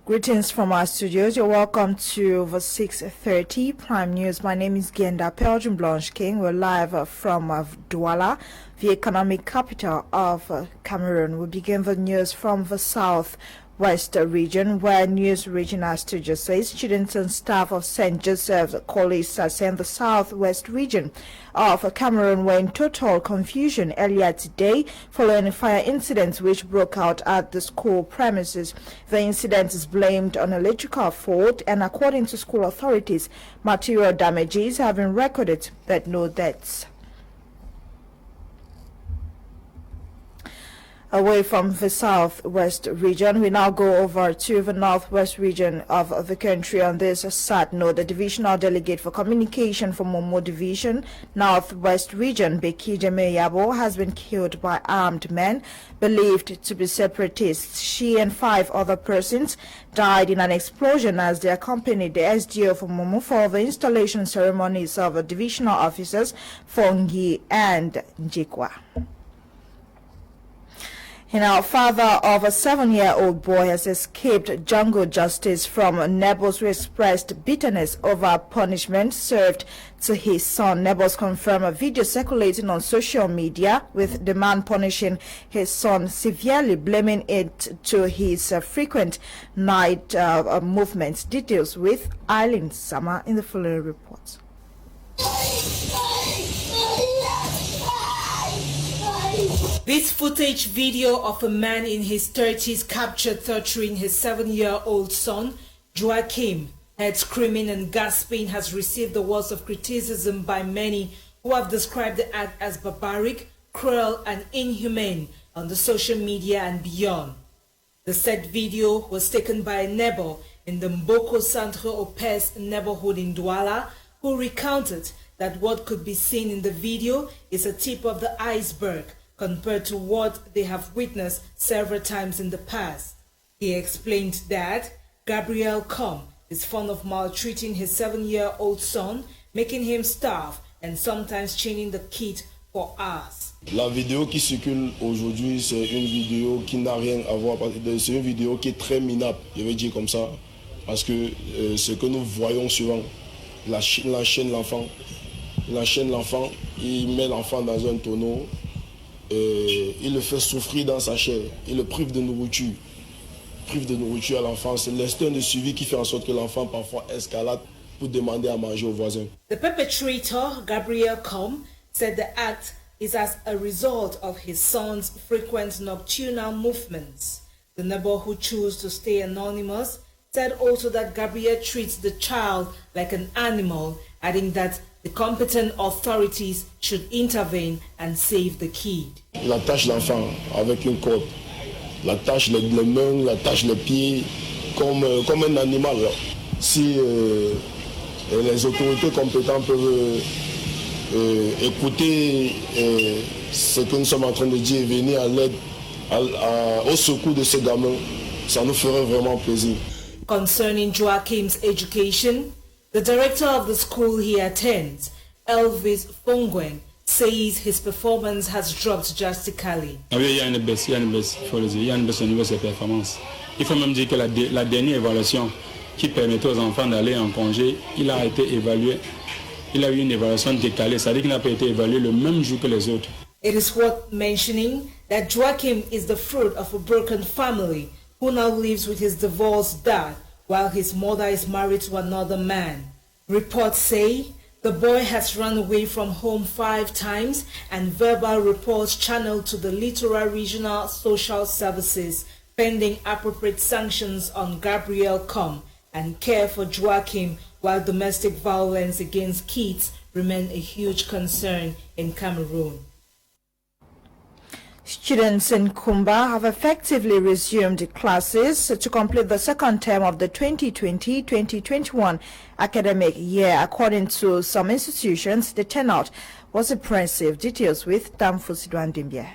Greetings from our studios. You're welcome to the 6:30 Prime News. My name is Genda Belgian Blanche King. We're live from Douala, the economic capital of Cameroon. We begin the news from the southwest region, where news reaching our studio says students and staff of St. Joseph's College in the southwest region of Cameroon were in total confusion earlier today following a fire incident which broke out at the school premises. The incident is blamed on electrical fault, and according to school authorities, material damages have been recorded but no deaths. Away from the southwest region, we now go over to the northwest region of the country. On this sad note, the divisional delegate for communication for Momo Division, northwest region, Beki Jemeyabo, has been killed by armed men believed to be separatists. She and 5 other persons died in an explosion as they accompanied the SDO for Momo for the installation ceremonies of divisional officers Fongi and Njikwa. Now, father of a 7-year-old boy has escaped jungle justice from neighbors who expressed bitterness over punishment served to his son. Neighbors confirm a video circulating on social media with the man punishing his son severely, blaming it to his frequent night movements. Details with Eileen Sama in the following report. This footage video of a man in his 30s captured torturing his 7-year-old son, Joachim, heard screaming and gasping, has received the words of criticism by many who have described the act as barbaric, cruel and inhumane on the social media and beyond. The said video was taken by a neighbor in the Mboko Centre Opes neighborhood in Douala, who recounted that what could be seen in the video is a tip of the iceberg compared to what they have witnessed several times in the past. He explained that Gabriel Kmer is fond of maltreating his 7-year-old son, making him starve and sometimes chaining the kid for hours. La vidéo qui circule aujourd'hui, c'est une vidéo qui n'a rien à voir, c'est une vidéo qui est très minable, je vais dire comme ça, parce que ce que nous voyons souvent, la chaîne l'enfant, il met l'enfant dans un tonneau, il le fait souffrir dans sa chair, il le prive de nourriture à l'enfant. C'est l'instinct de suivi qui fait en sorte que l'enfant parfois escalade pour demander à manger aux voisins. The perpetrator, Gabriel Kmer, said the act is as a result of his son's frequent nocturnal movements. The neighbor, who chose to stay anonymous, said also that Gabriel treats the child like an animal, adding that the competent authorities should intervene and save the kid. Il attache l'enfant avec une corde, il attache les mains, il attache les pieds comme un animal. Si les autorités compétentes peuvent écouter ce que nous sommes en train de dire et venir à l'aide, au secours de ces gamins, ça nous ferait vraiment plaisir. Concerning Joachim's education, the director of the school he attends, Elvis Fongwen, says his performance has dropped drastically. Il y a une baisse, il y a une baisse au niveau de ses performances. Il faut même dire que la dernière évaluation qui permettait aux enfants d'aller en congé, il a été évalué. Il a eu une évaluation décalée, c'est-à-dire qu'il n'a pas été évalué le même jour que les autres. It is worth mentioning that Joachim is the fruit of a broken family who now lives with his divorced dad, while his mother is married to another man. Reports say the boy has run away from home 5 times, and verbal reports channeled to the Littoral Regional Social Services pending appropriate sanctions on Gabriel Kmer and care for Joachim, while domestic violence against kids remain a huge concern in Cameroon. Students in Kumba have effectively resumed classes to complete the second term of the 2020-2021 academic year. According to some institutions, the turnout was impressive. Details with Tamfusidwan Dimbia.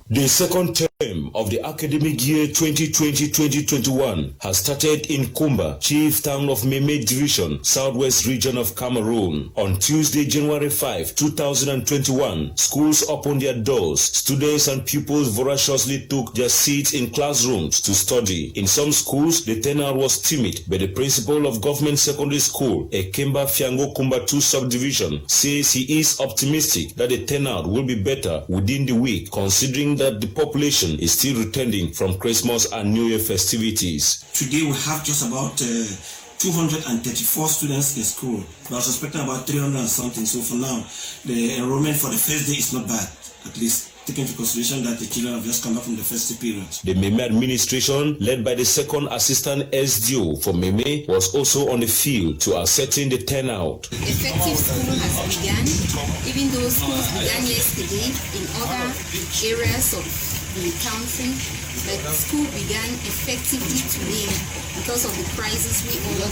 The second term Of the academic year 2020-2021 has started in Kumba, chief town of Meme Division, southwest region of Cameroon. On Tuesday, January 5, 2021, schools opened their doors. Students and pupils voraciously took their seats in classrooms to study. In some schools, the turnout was timid, but the principal of government secondary school, Ekemba Fiango Kumba 2 subdivision, says he is optimistic that the turnout will be better within the week, considering that the population is still returning from Christmas and New Year festivities. Today we have just about 234 students in school. We are suspecting about 300 and something. So for now, the enrollment for the first day is not bad, at least taking into consideration that the children have just come back from the festive period. The Meme administration, led by the second assistant SDO for Meme, was also on the field to ascertain the turnout. Effective school has begun, even though schools began yesterday in other areas of the country, but school began effectively today because of the crisis we all have,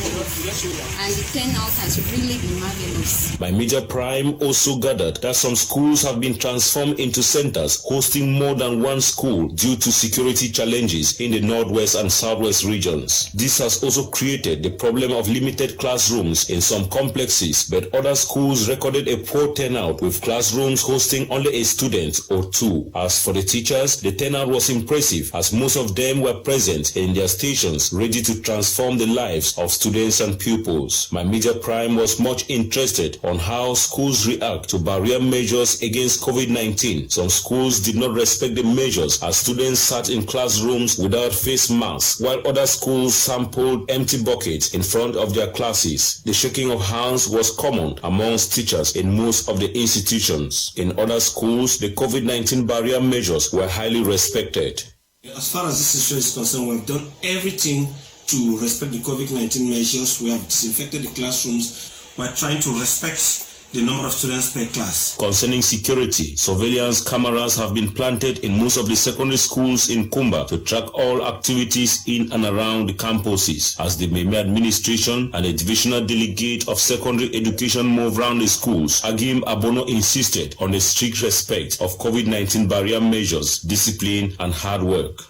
and the turnout has really been marvelous. My Major Prime also gathered that some schools have been transformed into centers hosting more than one school due to security challenges in the northwest and southwest regions. This has also created the problem of limited classrooms in some complexes, but other schools recorded a poor turnout with classrooms hosting only a student or two. As for the teachers, the turnout was impressive as most of them were present in their stations ready to transform the lives of students and pupils. My Major Prime was much interested on how schools react to barrier measures against COVID-19. Some schools did not respect the measures as students sat in classrooms without face masks, while other schools sampled empty buckets in front of their classes. The shaking of hands was common amongst teachers in most of the institutions. In other schools, the COVID-19 barrier measures were highly respected. As far as this issue is concerned, we have done everything to respect the COVID-19 measures. We have disinfected the classrooms. We are trying to respect the number of students per class. Concerning security, surveillance cameras have been planted in most of the secondary schools in Kumba to track all activities in and around the campuses. As the Meme administration and the divisional delegate of secondary education move around the schools, Agim Abono insisted on the strict respect of COVID-19 barrier measures, discipline and hard work.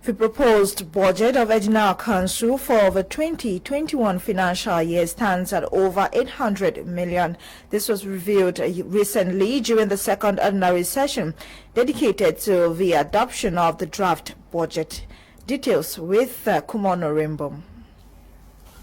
The proposed budget of Edinal Council for the 2021 financial year stands at over 800 million. This was revealed recently during the second ordinary session dedicated to the adoption of the draft budget. Details with Kumono Rainbow.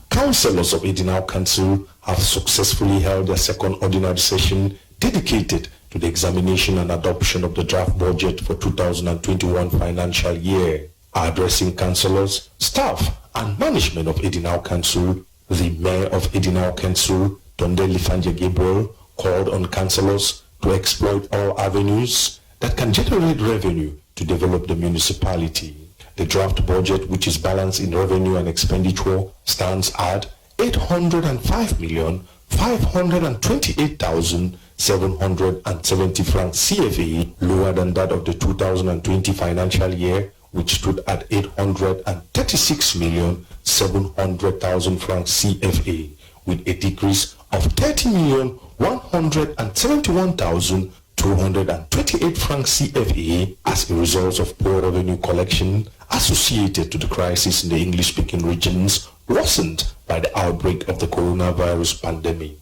Councillors of Edinal Council have successfully held their second ordinary session dedicated to the examination and adoption of the draft budget for 2021 financial year. Addressing councillors, staff and management of Edinal Council, the Mayor of Edinal Council, Tonde Lifanje Gabriel, called on councillors to exploit all avenues that can generate revenue to develop the municipality. The draft budget, which is balanced in revenue and expenditure, stands at 805,528,770 francs CFA, lower than that of the 2020 financial year, which stood at 836,700,000 francs CFA, with a decrease of 30,171,228 francs CFA as a result of poor revenue collection associated to the crisis in the English-speaking regions worsened by the outbreak of the coronavirus pandemic.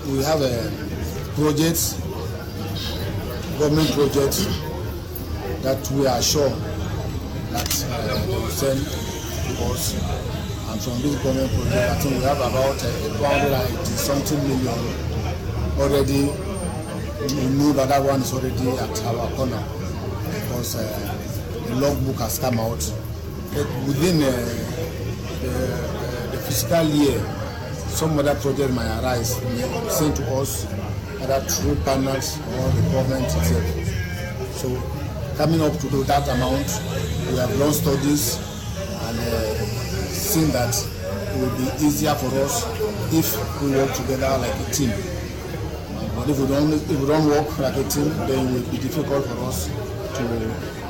We have a project, government project, that we are sure that they will send to us, and from this government project, I think we have about 180-something million already. We know that that one is already at our corner because the logbook has come out. But within the fiscal year, some other project might arise, may be sent to us, either through panels or the government itself. So, coming up to that amount, we have done studies and seen that it will be easier for us if we work together like a team. But if we don't work like a team, then it will be difficult for us to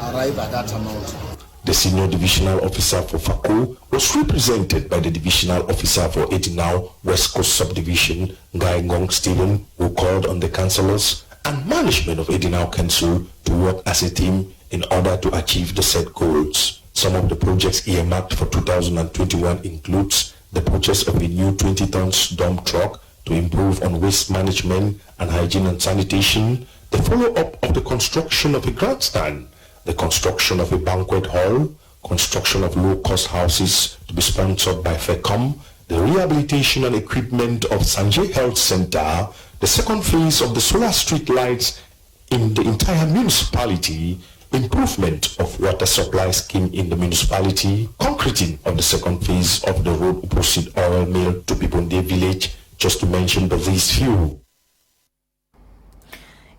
arrive at that amount. The senior divisional officer for FACO was represented by the divisional officer for Edinal West Coast Subdivision, Guy Ngong Stephen, who called on the councillors and management of Edinal Council to work as a team in order to achieve the set goals. Some of the projects earmarked for 2021 includes the purchase of a new 20 tons dump truck to improve on waste management and hygiene and sanitation, the follow-up of the construction of a grandstand, the construction of a banquet hall, construction of low-cost houses to be sponsored by Fcfa, the rehabilitation and equipment of Sanjay Health Center, the second phase of the solar street lights in the entire municipality, improvement of water supply scheme in the municipality, concreting of the second phase of the road opposite oil mill to Pibonde village, just to mention but these few.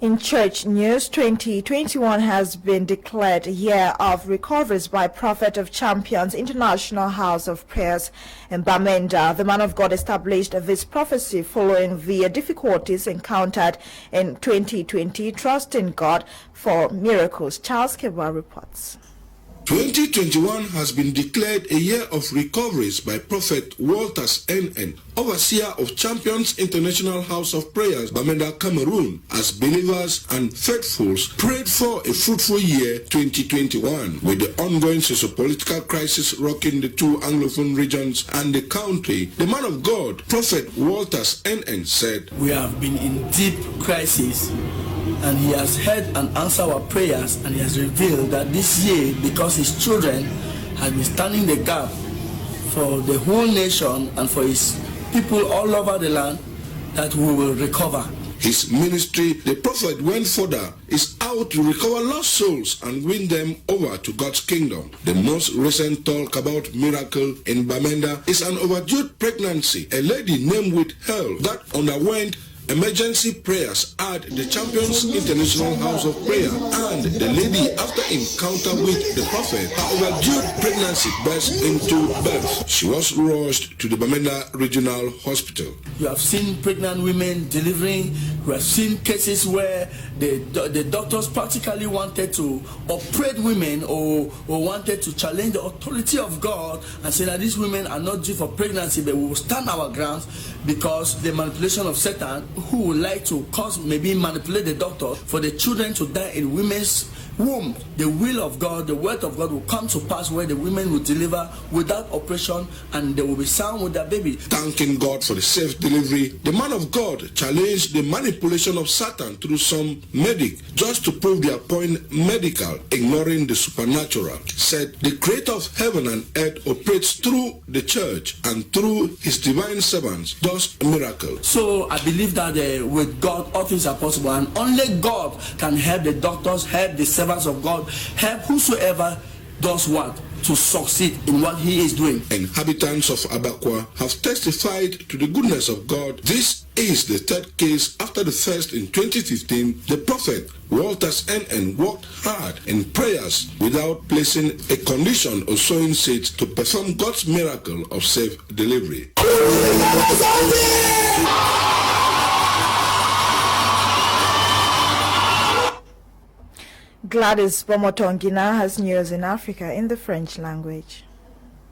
In church news, 2021 has been declared a year of recoveries by Prophet of Champions International House of Prayers in Bamenda. The man of God established this prophecy following the difficulties encountered in 2020, trusting God for miracles. Charles Kmer reports. 2021 has been declared a year of recoveries by Prophet Walters N.N., overseer of Champions International House of Prayers, Bamenda, Cameroon, as believers and faithfuls prayed for a fruitful year 2021. With the ongoing socio-political crisis rocking the two Anglophone regions and the country, the man of God, Prophet Walters N.N., said, "We have been in deep crisis, and he has heard and answered our prayers, and he has revealed that this year, because his children have been standing the gap for the whole nation and for his people all over the land, that we will recover." His ministry, the prophet went further, is out to recover lost souls and win them over to God's kingdom. The most recent talk about miracle in Bamenda is an overdue pregnancy. A lady named with health that underwent emergency prayers at the Champions International House of Prayer, and the lady, after encounter with the prophet, her overdue pregnancy burst into birth. She was rushed to the Bamenda Regional Hospital. You have seen pregnant women delivering. We have seen cases where the doctors practically wanted to operate women or wanted to challenge the authority of God and say that these women are not due for pregnancy, but we will stand our grounds because the manipulation of Satan, who would like to cause, maybe manipulate the doctor for the children to die in women's womb. The will of God, the word of God will come to pass where the women will deliver without operation and they will be sound with their baby. Thanking God for the safe delivery, the man of God challenged the manipulation of Satan through some medic just to prove their point medical, ignoring the supernatural. Said the creator of heaven and earth operates through the church and through his divine servants does miracles. So I believe that with God all things are possible, and only God can help the doctors, help the servants of God, help whosoever does what to succeed in what he is doing. Inhabitants of Abakwa have testified to the goodness of God. This is the third case after the first in 2015. The prophet Walters N.N. worked hard in prayers without placing a condition or sowing seeds to perform God's miracle of safe delivery. Gladys Bomotongina has news in Africa in the French language.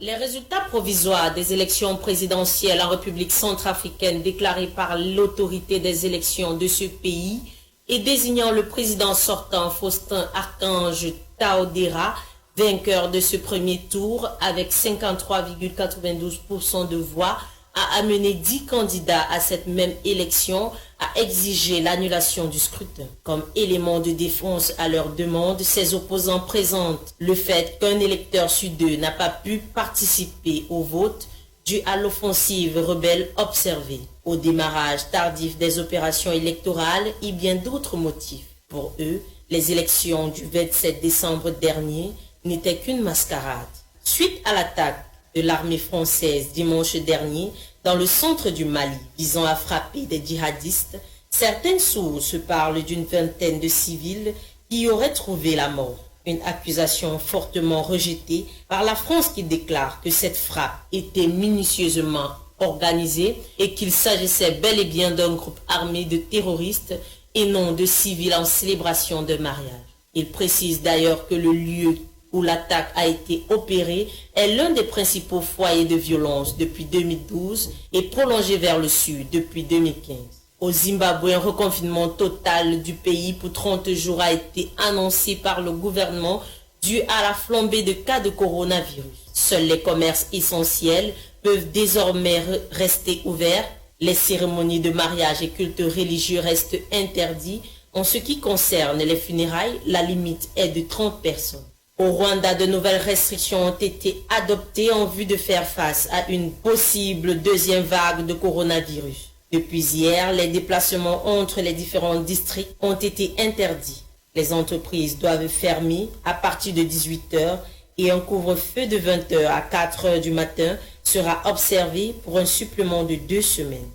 Les résultats provisoires des élections présidentielles en République centrafricaine déclarés par l'autorité des élections de ce pays et désignant le président sortant Faustin Archange Taodera vainqueur de ce premier tour avec 53,92% de voix, a amené 10 candidats à cette même élection à exiger l'annulation du scrutin. Comme élément de défense à leur demande, ces opposants présentent le fait qu'un électeur sur deux n'a pas pu participer au vote dû à l'offensive rebelle observée, au démarrage tardif des opérations électorales et bien d'autres motifs. Pour eux, les élections du 27 décembre dernier n'étaient qu'une mascarade. Suite à l'attaque de l'armée française dimanche dernier dans le centre du Mali visant à frapper des djihadistes, certaines sources parlent d'une vingtaine de civils qui y auraient trouvé la mort. Une accusation fortement rejetée par la France qui déclare que cette frappe était minutieusement organisée et qu'il s'agissait bel et bien d'un groupe armé de terroristes et non de civils en célébration de mariage. Il précise d'ailleurs que le lieu où l'attaque a été opérée est l'un des principaux foyers de violence depuis 2012 et prolongé vers le sud depuis 2015. Au Zimbabwe, un reconfinement total du pays pour 30 jours a été annoncé par le gouvernement dû à la flambée de cas de coronavirus. Seuls les commerces essentiels peuvent désormais rester ouverts. Les cérémonies de mariage et cultes religieux restent interdits. En ce qui concerne les funérailles, la limite est de 30 personnes. Au Rwanda, de nouvelles restrictions ont été adoptées en vue de faire face à une possible deuxième vague de coronavirus. Depuis hier, les déplacements entre les différents districts ont été interdits. Les entreprises doivent fermer à partir de 18h et un couvre-feu de 20h à 4h du matin sera observé pour un supplément de 2 semaines.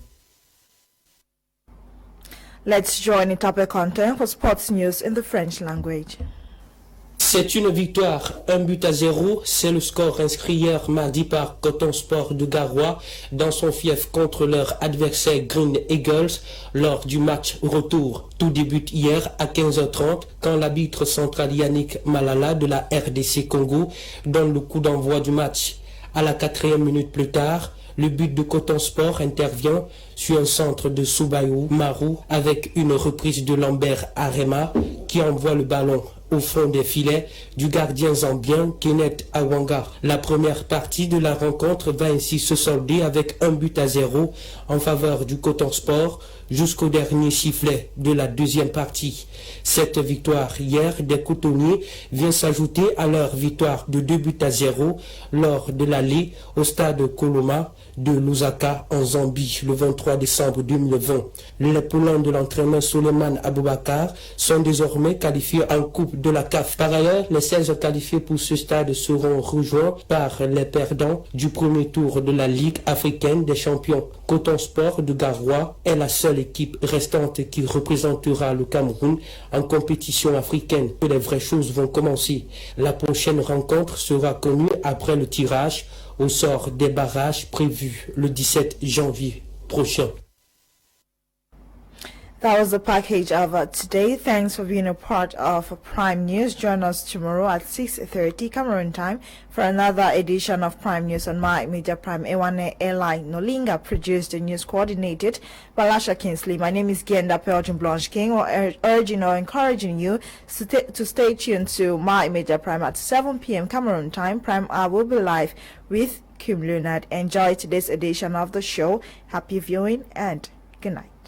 Let's join the topic content for sports news in the French language. C'est une victoire, 1-0, c'est le score inscrit hier mardi par Coton Sport de Garoua dans son fief contre leur adversaire Green Eagles lors du match retour. Tout débute hier à 15h30 quand l'arbitre central Yannick Malala de la RDC Congo donne le coup d'envoi du match. À la 4e minute plus tard, le but de Coton Sport intervient sur un centre de Soubayou Marou avec une reprise de Lambert Arema qui envoie le ballon au fond des filets du gardien zambien Kenneth Awanga. La première partie de la rencontre va ainsi se solder avec 1-0 en faveur du Coton Sport jusqu'au dernier sifflet de la deuxième partie. Cette victoire hier des cotonniers vient s'ajouter à leur victoire de 2-0 lors de l'aller au stade Koloma de Lusaka en Zambie le 23 décembre 2020. Les poulains de l'entraîneur Suleiman Aboubakar sont désormais qualifiés en Coupe de la CAF. Par ailleurs, les 16 qualifiés pour ce stade seront rejoints par les perdants du premier tour de la Ligue africaine des champions. Coton Sport de Garoua est la seule équipe restante qui représentera le Cameroun en compétition africaine. Les vraies choses vont commencer. La prochaine rencontre sera connue après le tirage au sort des barrages prévus le 17 janvier prochain. That was the package of today. Thanks for being a part of Prime News. Join us tomorrow at 6:30 Cameroon time for another edition of Prime News on My Media Prime. Ewane Eli Nolinga produced and news coordinated by Lasha Kingsley. My name is Genda Pelton Blanche King. We're urging or encouraging you to stay tuned to My Media Prime at 7 p.m. Cameroon time. Prime Hour will be live with Kim Leonard. Enjoy today's edition of the show. Happy viewing and good night.